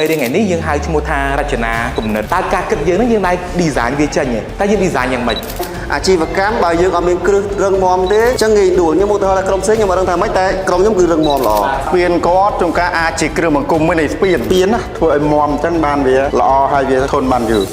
mấy đứa ngày ní dương hai chung một tha ra chừng nào cùng nợ ta cả cất dương nó dương này design về chân nhỉ ta dương designอย่าง ชีวកម្មបើយើងអត់មានគ្រឹះរឹងមាំទេអញ្ចឹងងាយដួលខ្ញុំមកទៅថាក្រុមផ្សេងខ្ញុំមិនដឹងថាម៉េចតែក្រុមខ្ញុំគឺរឹងមាំល្អស្ពានគាត់trongការអាចជាគ្រឿងបង្គំមួយនៃស្ពានណាធ្វើឲ្យមាំអញ្ចឹងបានវាល្អហើយវាធន់បានយូរ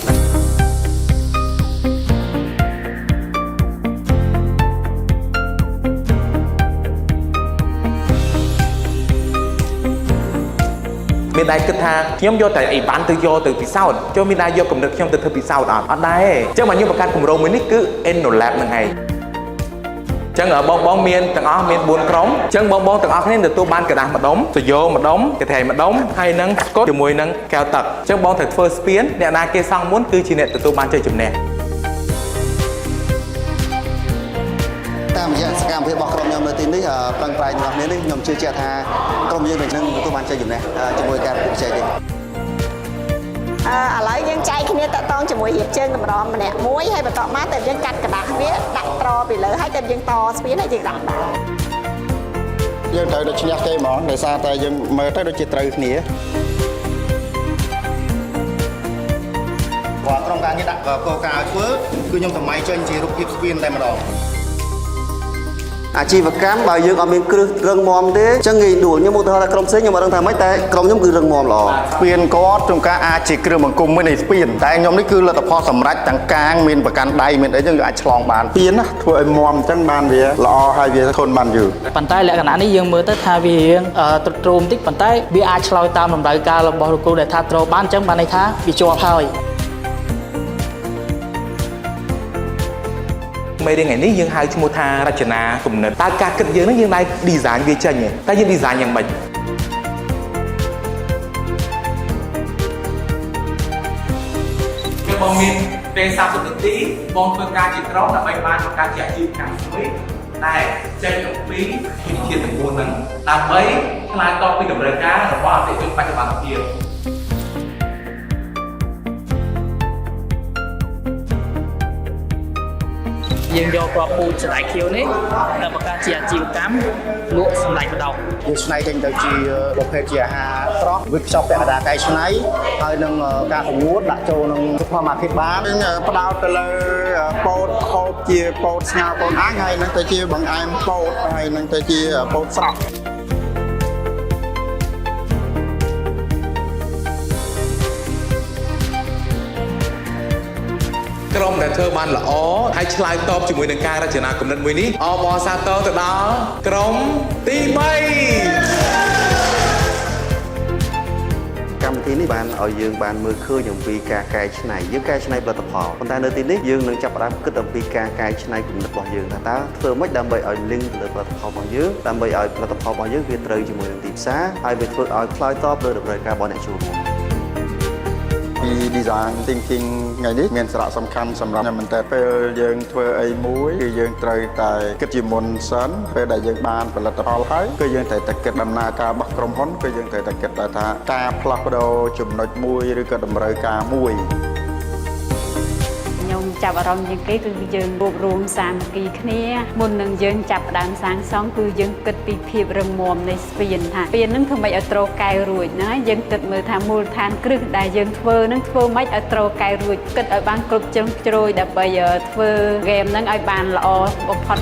មានដែរគិតថាខ្ញុំយកតែអីបានទៅយកទៅពិសោធន៍ចូលមានដែរយកកំណត់ខ្ញុំទៅធ្វើពិសោធន៍អត់ដែរអញ្ចឹងមកខ្ញុំបង្កើតគម្រោងមួយនេះគឺ Enolab ហ្នឹងហើយអញ្ចឹងបងមានទាំងអស់មាន4ក្រុមអញ្ចឹងបងទាំងអស់គ្នាទទួលបានกระดาษម្ដុំសយោម្ដុំកថេម្ដុំហើយនឹងស្កុតជាមួយនឹងកែវទឹកអញ្ចឹងបងត្រូវធ្វើស្ពានអ្នកណាគេសង់មុនគឺជាអ្នកទទួលបានជ័យជំនះតាមរយៈសកម្មភាពរបស់ក្រុមខ្ញុំនៅទីនេះប្រឹងប្រែងរបស់គ្នានេះខ្ញុំជឿជាក់ថាក្រុមយើងនឹងទទួលបានជ័យជំនះជាមួយការប្រកួតប្រជែងនេះ ឥឡូវយើងចែកគ្នាតតងជាមួយរៀបជើងតម្រំម្នាក់មួយហើយបន្តមកទៅយើងកាត់กระดาษវាដាក់ត្រពីលើហើយទៅយើងតស្ពានហើយយើងដាក់បានយើងត្រូវដូចឈ្នះគេហ្មងដោយសារតែយើងមើលទៅដូចជាត្រូវគ្នាគាត់ក្រុមការងារដាក់កោការធ្វើគឺខ្ញុំសម័យចេញជារូបភាពស្ពានតែម្ដង អាជីវកម្មបើយើងអត់មានគ្រឹះរឹងមាំទេអញ្ចឹងងាយដួលខ្ញុំមកទៅថាក្រុមផ្សេងខ្ញុំមិនដឹងថាម៉េចតែក្រុមខ្ញុំគឺរឹងមាំល្អស្ពានគាត់trongការអាចជាគ្រឿងបង្គំមួយនៃស្ពានតែខ្ញុំនេះគឺលទ្ធផលសម្រេចទាំងកាងមានប្រកាន់ដៃមានអីចឹងគឺអាចឆ្លងបានស្ពានណាធ្វើឲ្យមាំអញ្ចឹងបានវាល្អហើយវាធន់បានយូរប៉ុន្តែលក្ខណៈនេះយើងមើលទៅថាវារៀងទ្រុឌទ្រោមតិចប៉ុន្តែវាអាចឆ្លើយតាមតម្រូវការរបស់លោកគ្រូដែលថាត្រូវបានអញ្ចឹងបានន័យថាវាជាប់ហើយ mấy đứa ngày ní dương hai chung một tha ra chừng nào cùng nợ ta cả cất dương nó dương này design về chân nhỉ ta dương designอย่าง mình cái bông miên về sau từ tí bông phương ca chỉ trống là bay ban của ca chỉ chịu cảm suy này chơi trong phí khi chia từng buồn nắng làm mấy lại to khi cầm rơi cá là quá để chúng ta cho bạn nhiều យើងយកគ្រាប់ពូជស្លាយខៀវនេះទៅបង្កើតជាអាជីវកម្មលក់សម្លាញ់ម្ដងយើងឆ្នៃចេញទៅជាប្រភេទជាអាហារស្រស់វាខ្ចប់ពាក់កណ្ដាលកែច្នៃហើយនឹងការប្រងួតដាក់ចូលក្នុងសុខភាព បានផ្ដោតទៅលើពោតហូបជាពោតស្ងោរពោតអាំងហើយនឹងទៅជាបង្អែមពោតហើយនឹងទៅជាពោតស្រស់ ក្រុមដែលធ្វើបានល្អហើយឆ្លើយតបជាមួយនឹងការរចនាគំនិតមួយនេះអបអរសាទរទៅដល់ក្រុមទី 3 កម្មវិធីនេះបានឲ្យយើងបានមើលឃើញអំពីការកែច្នៃយើងកែច្នៃផលិតផលប៉ុន្តែនៅទីនេះយើងនឹងចាប់ផ្ដើមគិតអំពីការកែច្នៃគំនិតរបស់យើងថាតើធ្វើម៉េចដើម្បីឲ្យ link ទៅលើផលិតផលរបស់យើងដើម្បីឲ្យផលិតផលរបស់យើងវាត្រូវជាមួយនឹងទីផ្សារហើយវាធ្វើឲ្យឆ្លើយតបទៅតម្រូវការរបស់អ្នកចូលរួម design thinking ថ្ងៃនេះមានសារៈសំខាន់សម្រាប់ខ្ញុំមែនតើពេលយើងធ្វើអីមួយគឺយើងត្រូវតែគិតជាមុនសិនពេលដែលយើងបានផលិតផលហើយគឺយើងត្រូវតែគិតដំណើរការរបស់ក្រុមហ៊ុនគឺយើងត្រូវតែគិតថាការផ្លាស់ប្ដូរចំណុចមួយឬក៏តម្រូវការមួយ ខ្ញុំចាប់អារម្មណ៍ជាងគេគឺយើងរួបរวมសាមគ្គីគ្នាមុននឹងយើងចាប់ផ្ដើមសាងសង់គឺយើងគិតពីភាពរឹងមាំនៃស្ពានថាស្ពាននឹងធ្វើម៉េចឲ្យត្រូវកែរួចណាយើងគិតមើលថាមូលដ្ឋានគ្រឹះដែលយើងធ្វើនឹងធ្វើម៉េចឲ្យត្រូវកែរួចគិតឲ្យបានគ្រប់ជ្រុងជ្រោយដើម្បីធ្វើហ្គេមនឹងឲ្យបានល្អបំផុត